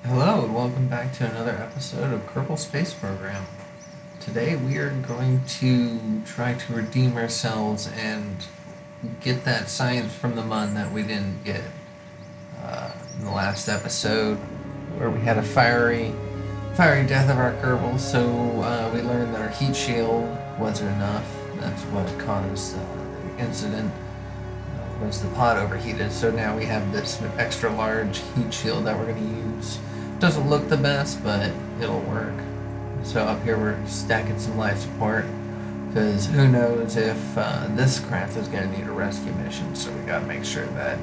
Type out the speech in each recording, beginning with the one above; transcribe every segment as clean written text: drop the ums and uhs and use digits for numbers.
Hello and welcome back to another episode of Kerbal Space Program. Today we are going to try to redeem ourselves and get that science from the mun that we didn't get in the last episode, where we had a fiery death of our Kerbal. So we learned that our heat shield wasn't enough. That's what caused the incident. Was the pod overheated? So now we have this extra large heat shield that we're going to use. Doesn't look the best, but it'll work. So up here we're stacking some life support, because who knows if this craft is going to need a rescue mission. So we got to make sure that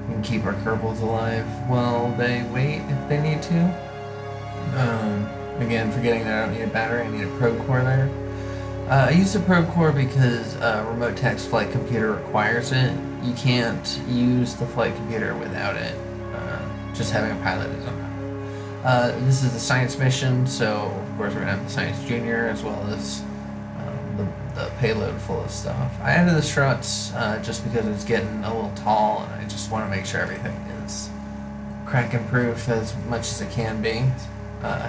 we can keep our Kerbals alive while they wait if they need to. Again, forgetting that I don't need a battery, I need a probe core there. I use the probe core because remote text flight computer requires it. You can't use the flight computer without it. Just having a pilot is enough. This is the science mission, so of course we're going to have the science junior as well as the payload full of stuff. I added the struts just because it's getting a little tall, and I just want to make sure everything is Kraken proof as much as it can be.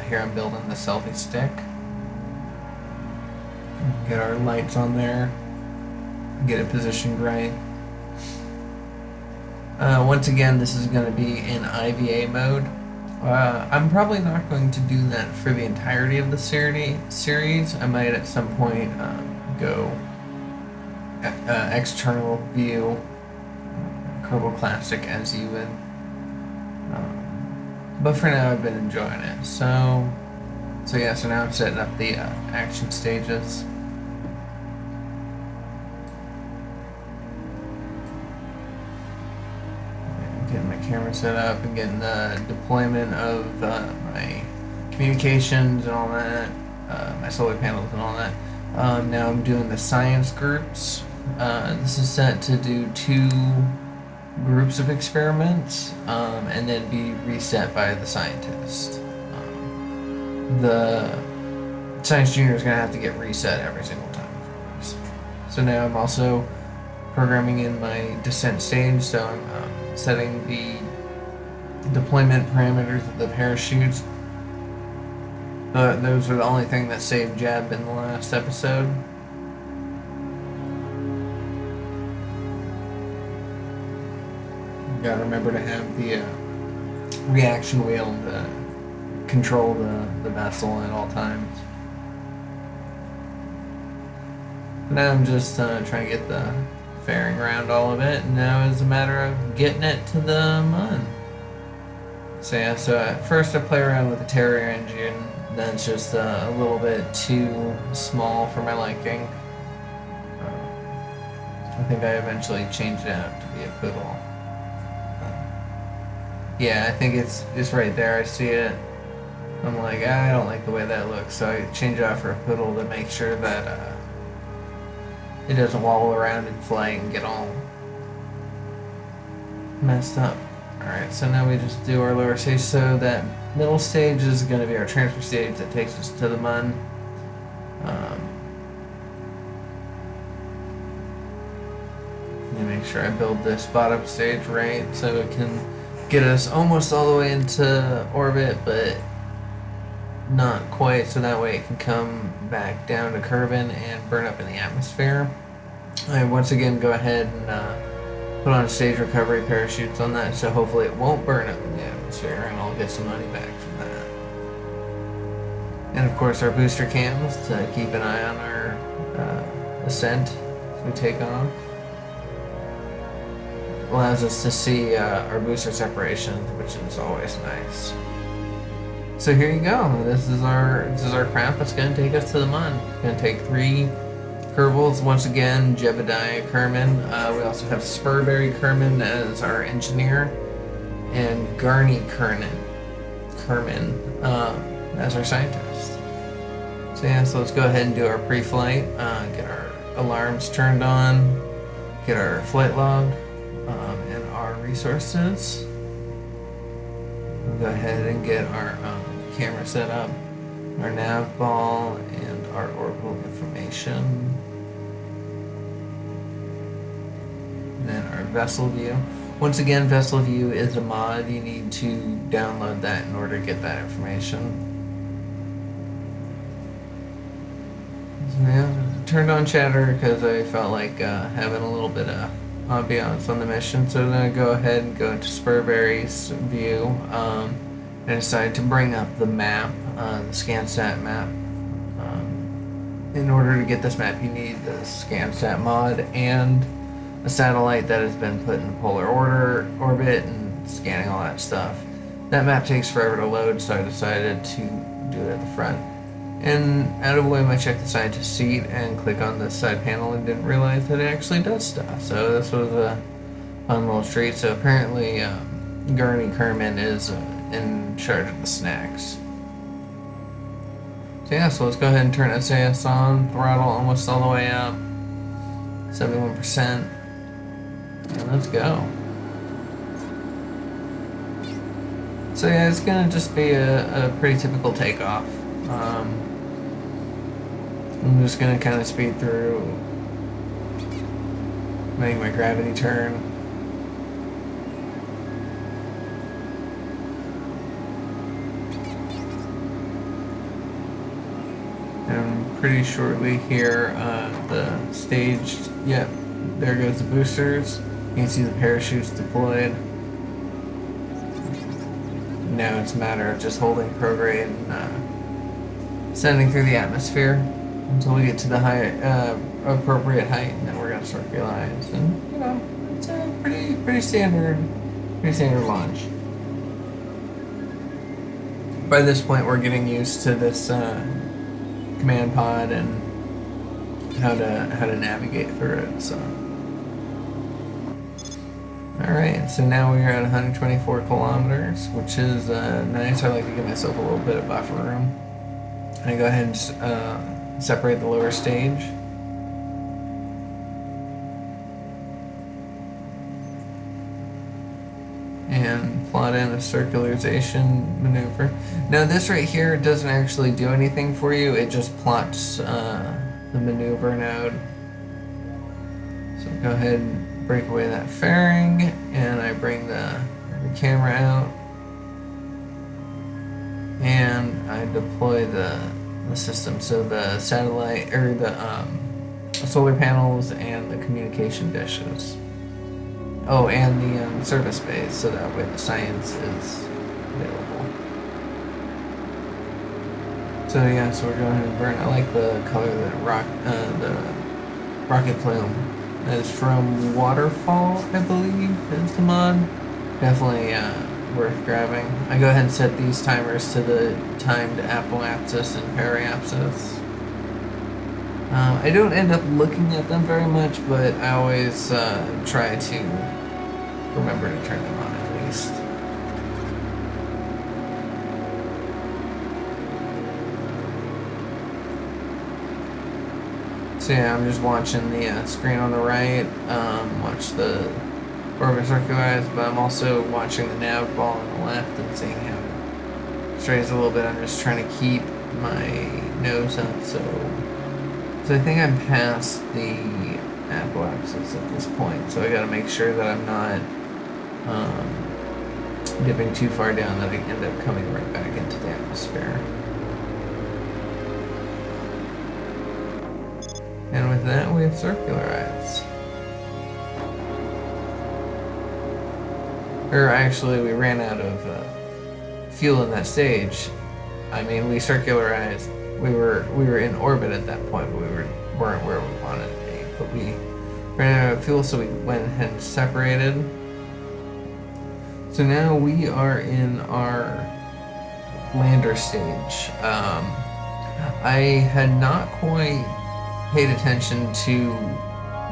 Here I'm building the selfie stick. Get our lights on there, get it positioned right. Once again, this is going to be in IVA mode. I'm probably not going to do that for the entirety of the series. I might at some point go external view, Kerbal Classic as you would. But for now, I've been enjoying it. So now I'm setting up the action stages. Getting my camera set up and getting the deployment of my communications and all that, my solar panels and all that. Now I'm doing the science groups. This is set to do 2 groups of experiments and then be reset by the scientist. The science junior is going to have to get reset every single time for us. So now I'm also programming in my descent stage, so I'm setting the deployment parameters of the parachutes. Those are the only thing that saved Jeb in the last episode. You gotta remember to have the reaction wheel to control the vessel at all times. Now I'm just trying to get the fairing around all of it, and now it's a matter of getting it to the mun. So at first I play around with the Terrier engine, then it's just a little bit too small for my liking. I think I eventually changed it out to be a poodle. Yeah, I think it's right there, I see it. I'm like, I don't like the way that looks, so I change it out for a poodle to make sure that it doesn't wobble around in flight and get all messed up. Alright, so now we just do our lower stage. So that middle stage is going to be our transfer stage that takes us to the mun. Let me make sure I build this bottom stage right so it can get us almost all the way into orbit, but not quite, so that way it can come back down to Kerbin and burn up in the atmosphere. I once again go ahead and put on stage recovery parachutes on that, so hopefully it won't burn up in the atmosphere and I'll get some money back from that. And of course our booster cams to keep an eye on our ascent as we take off. Allows us to see our booster separations, which is always nice. So here you go. This is our craft that's going to take us to the mun. It's going to take 3 Kerbals. Once again, Jebediah Kerman. We also have Spurberry Kerman as our engineer, and Garney Kerman as our scientist. So let's go ahead and do our pre-flight. Get our alarms turned on. Get our flight log and our resources. We'll go ahead and get our camera set up, our nav ball, and our orbital information. And then our vessel view. Once again, Vessel View is a mod. You need to download that in order to get that information. So yeah, turned on chatter because I felt like having a little bit of ambiance on the mission. So I'm going to go ahead and go into Spurberry's view and decide to bring up the map, the ScanSat map. In order to get this map, you need the ScanSat mod and a satellite that has been put in the polar orbit and scanning all that stuff. That map takes forever to load, so I decided to do it at the front. And out of whim, I checked the scientist seat and click on the side panel and didn't realize that it actually does stuff. So this was a fun little treat. So apparently Gurney Kerman is in charge of the snacks. So yeah, so let's go ahead and turn SAS on, throttle almost all the way up, 71%, and let's go. So yeah, it's gonna just be a pretty typical takeoff. I'm just gonna kind of speed through, make my gravity turn. And pretty shortly here, the stage, yep, there goes the boosters. You can see the parachutes deployed. Now it's a matter of just holding prograde and sending through the atmosphere until we get to the high, appropriate height, and then we're gonna circularize. And you know, it's a pretty standard launch. By this point, we're getting used to this command pod and how to navigate through it. So, all right. So now we are at 124 kilometers, which is nice. I like to give myself a little bit of buffer room. I go ahead and separate the lower stage. And plot in a circularization maneuver. Now this right here doesn't actually do anything for you, it just plots the maneuver node. So go ahead and break away that fairing, and I bring the camera out, and I deploy the system. So the satellite, or the solar panels and the communication dishes. Oh, and the service base, so that way the science is available. So yeah, so we're going ahead and burn. I like the color of the rocket plume. That is from Waterfall, I believe, is the mod. Definitely worth grabbing. I go ahead and set these timers to the timed apoapsis and periapsis. I don't end up looking at them very much, but I always try to remember to turn them on at least. So yeah, I'm just watching the screen on the right, watch the orbit circularize, but I'm also watching the nav ball on the left and seeing how it strays a little bit. I'm just trying to keep my nose up, so I think I'm past the apoapsis at this point, so I gotta make sure that I'm not dipping too far down that I end up coming right back into the atmosphere. And with that, we have circularized. Or actually, we ran out of fuel in that stage. I mean, we circularized. We were in orbit at that point, but we weren't where we wanted to be. But we ran out of fuel, so we went ahead and separated. So now we are in our lander stage. I had not quite paid attention to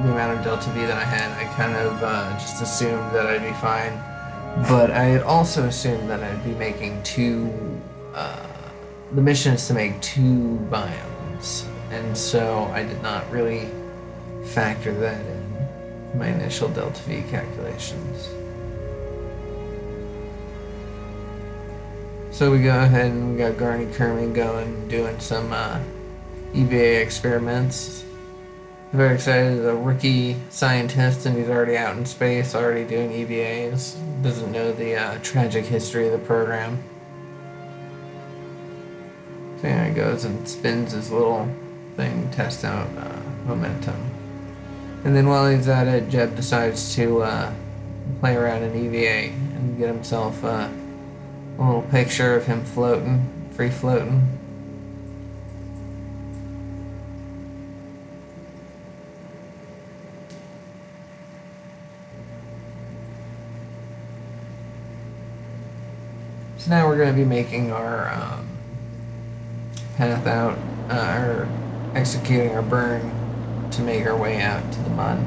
the amount of delta V that I had. I kind of just assumed that I'd be fine, but I had also assumed that I'd be making the mission is to make 2 biomes, and so I did not really factor that in my initial delta V calculations. So we go ahead and we got Gurney Kerman going, doing some EVA experiments. Very excited. He's a rookie scientist, and he's already out in space, already doing EVAs. Doesn't know the tragic history of the program. So yeah, he goes and spins his little thing, tests out momentum. And then while he's at it, Jeb decides to play around in EVA and get himself a little picture of him floating, free floating. So now we're going to be making our path out, or executing our burn to make our way out to the mud.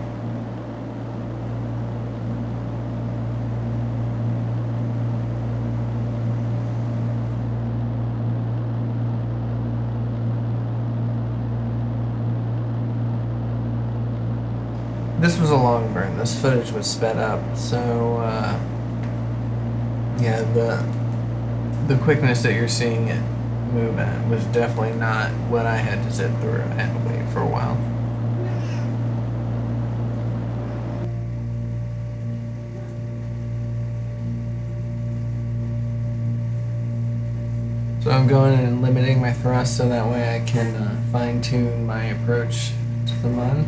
This was a long burn. This footage was sped up, so yeah, the quickness that you're seeing it move at was definitely not what I had to sit through. I had to wait for a while. So I'm going in and limiting my thrust so that way I can fine-tune my approach to the mud.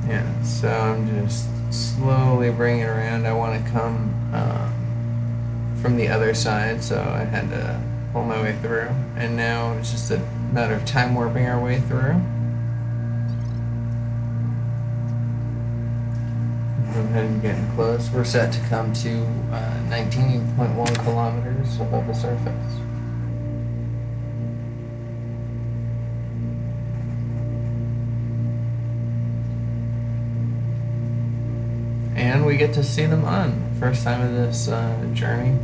Yeah, so I'm just slowly bringing it around. I want to come from the other side, so I had to pull my way through. And now it's just a matter of time warping our way through. Go ahead and getting close. We're set to come to 19.1 kilometers above the surface. And we get to see them on. First time of this journey.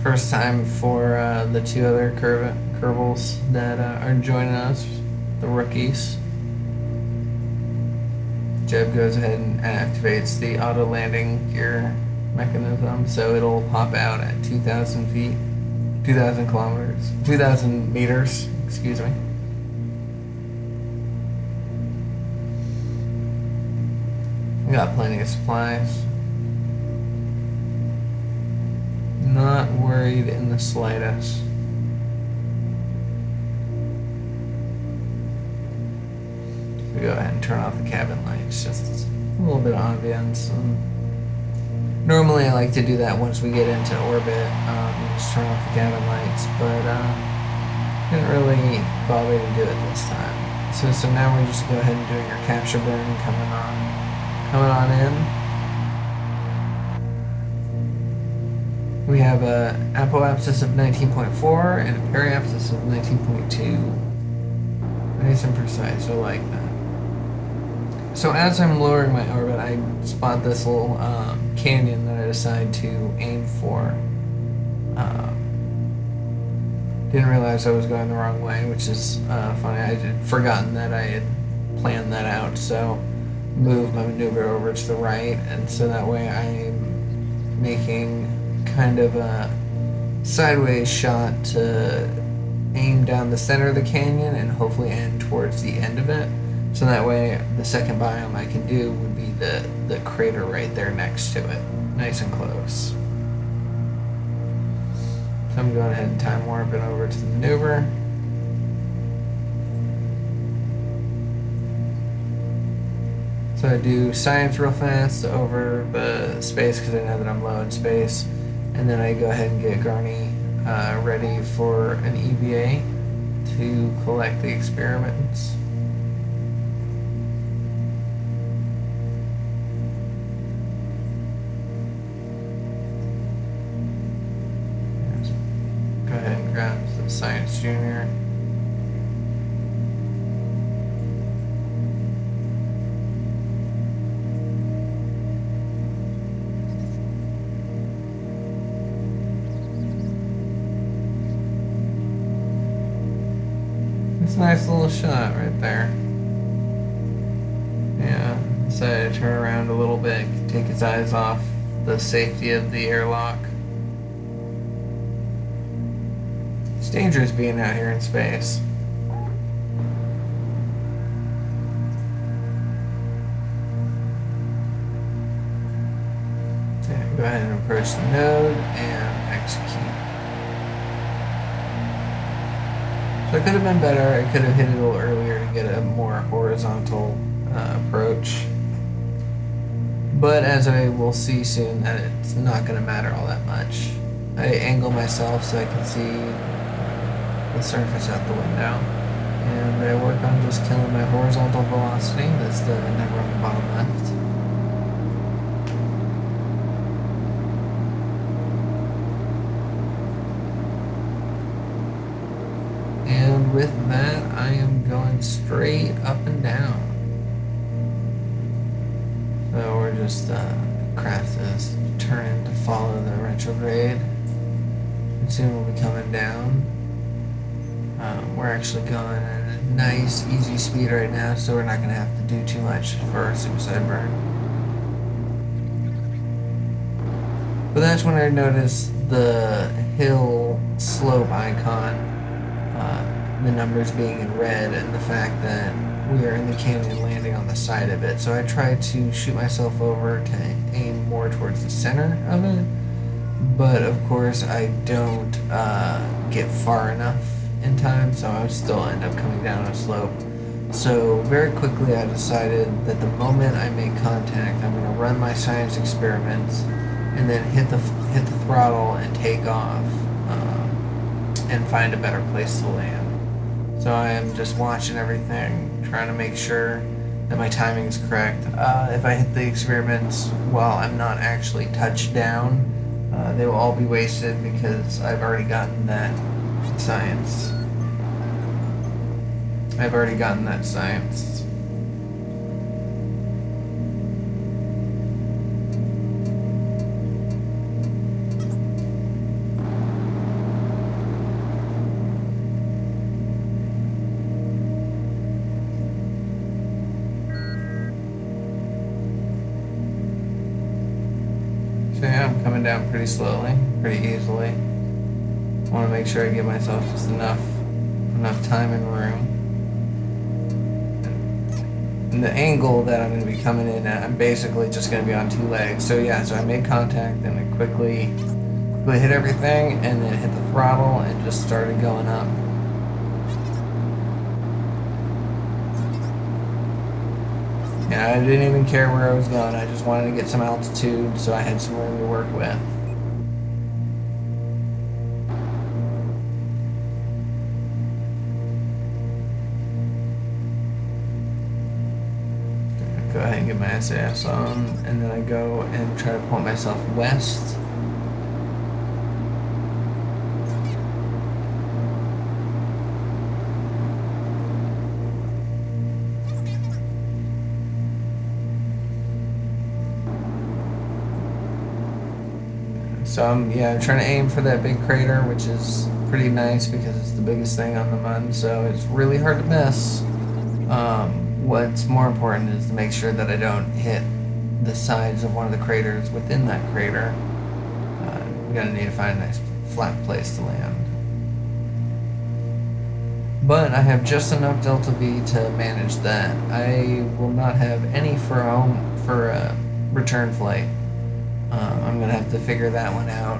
First time for the two other Kerbals that are joining us, the rookies. Jeb goes ahead and activates the auto landing gear mechanism, so it'll pop out at 2,000 feet, 2,000 kilometers, 2,000 meters, excuse me. We got plenty of supplies. Not worried in the slightest. We go ahead and turn off the cabin lights, just a little bit of ambience. Normally I like to do that once we get into orbit, just turn off the cabin lights, but didn't really bother to do it this time. So now we're just go ahead and doing our capture burn, coming on in. We have a apoapsis of 19.4 and a periapsis of 19.2. Nice and precise, I like that. So as I'm lowering my orbit, I spot this little canyon that I decide to aim for. Didn't realize I was going the wrong way, which is funny. I had forgotten that I had planned that out, so move my maneuver over to the right, and so that way I'm making kind of a sideways shot to aim down the center of the canyon and hopefully end towards the end of it. So that way the second biome I can do would be the crater right there next to it. Nice and close. So I'm going ahead and time warp it over to the maneuver. So I do science real fast over the space because I know that I'm low in space. And then I go ahead and get Garney ready for an EVA to collect the experiments. Go ahead and grab the Science Junior. It's a nice little shot right there. Yeah, decided to turn around a little bit, take his eyes off the safety of the airlock. It's dangerous being out here in space. Okay, go ahead and approach the node and execute. So it could have been better. I could have hit it a little earlier to get a more horizontal approach. But as I will see soon, that it's not going to matter all that much. I angle myself so I can see the surface out the window. And I work on just killing my horizontal velocity. That's the number on the bottom left. And with that, I am going straight up and down. So we're just, craft is turning to follow the retrograde. And soon we'll be coming down. We're actually going at a nice, easy speed right now, so we're not going to have to do too much for our suicide burn. But that's when I noticed the hill slope icon, the numbers being in red, and the fact that we are in the canyon landing on the side of it. So I tried to shoot myself over to aim more towards the center of it, but of course I don't get far enough in time, so I would still end up coming down a slope. So very quickly I decided that the moment I make contact, I'm going to run my science experiments and then hit the throttle and take off and find a better place to land. So I am just watching everything, trying to make sure that my timing is correct. If I hit the experiments while I'm not actually touched down, they will all be wasted because I've already gotten that science. So yeah, I'm coming down pretty slowly, pretty easily. I want to make sure I give myself just enough time and room. And the angle that I'm going to be coming in at, I'm basically just going to be on two legs. So yeah, so I made contact and I quickly hit everything and then hit the throttle and just started going up. Yeah, I didn't even care where I was going. I just wanted to get some altitude so I had some room to work with. Go ahead and get my SAS on, and then I go and try to point myself west. So I'm trying to aim for that big crater, which is pretty nice because it's the biggest thing on the Mun, so it's really hard to miss. What's more important is to make sure that I don't hit the sides of one of the craters within that crater. We're going to need to find a nice flat place to land. But I have just enough delta V to manage that. I will not have any for a return flight. I'm going to have to figure that one out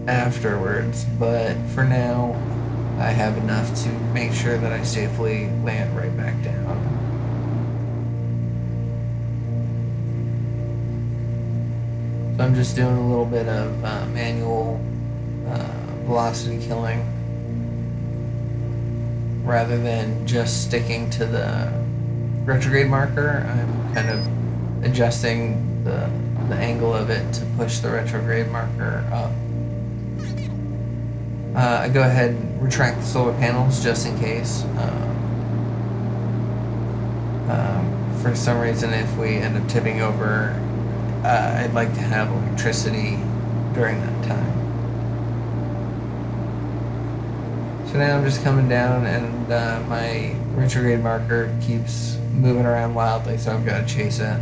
afterwards, but for now I have enough to make sure that I safely land right back down. So I'm just doing a little bit of manual velocity killing rather than just sticking to the retrograde marker. I'm kind of adjusting the angle of it to push the retrograde marker up. I go ahead and retract the solar panels just in case. For some reason, if we end up tipping over, I'd like to have electricity during that time. So now I'm just coming down, and my retrograde marker keeps moving around wildly, so I've got to chase it.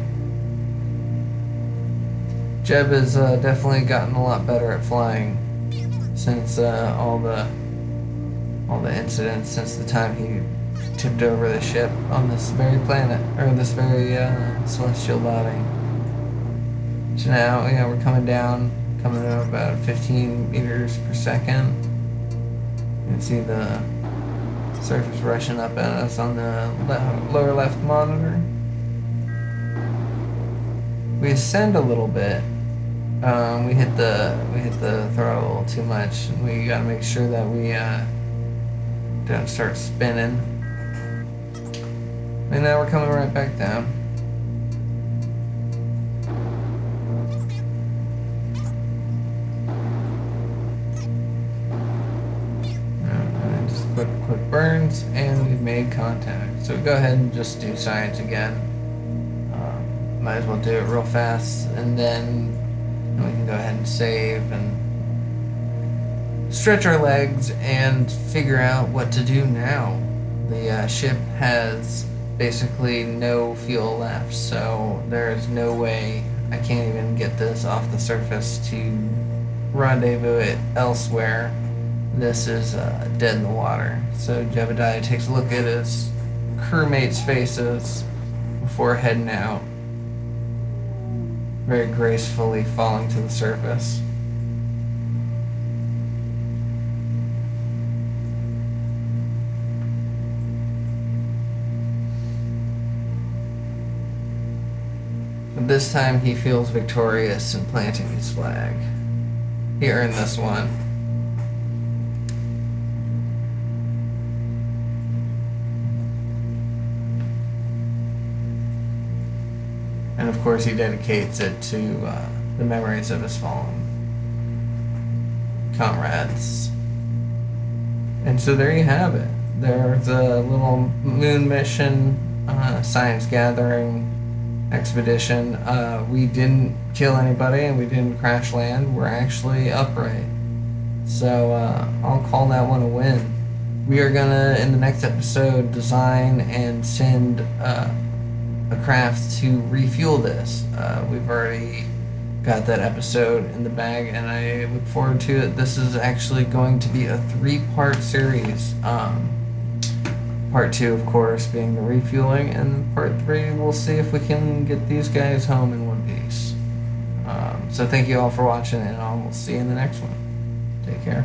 Jeb has definitely gotten a lot better at flying since all the incidents, since the time he tipped over the ship on this very planet, or this very celestial body. So now, we're coming down, coming at about 15 meters per second. You can see the surface rushing up at us on the lower left monitor. We ascend a little bit. We hit the throttle a little too much, and we gotta make sure that we don't start spinning. And now we're coming right back down. And just quick burns, and we've made contact. So we go ahead and just do science again. Might as well do it real fast, and then we can go ahead and save and stretch our legs and figure out what to do now. The ship has basically no fuel left, so there's no way I can't even get this off the surface to rendezvous it elsewhere. This is dead in the water. So Jebediah takes a look at his crewmates' faces before heading out, very gracefully falling to the surface. But this time he feels victorious in planting his flag. He earned this one. And of course he dedicates it to the memories of his fallen comrades. And so there you have it. There's a little moon mission, science gathering expedition. We didn't kill anybody and we didn't crash land. We're actually upright. So I'll call that one a win. We are gonna, in the next episode, design and send a craft to refuel this. We've already got that episode in the bag, and I look forward to it. This is actually going to be a 3-part series. Part 2, of course, being the refueling, and part 3, we'll see if we can get these guys home in one piece. So thank you all for watching, and I'll see you in the next one. Take care.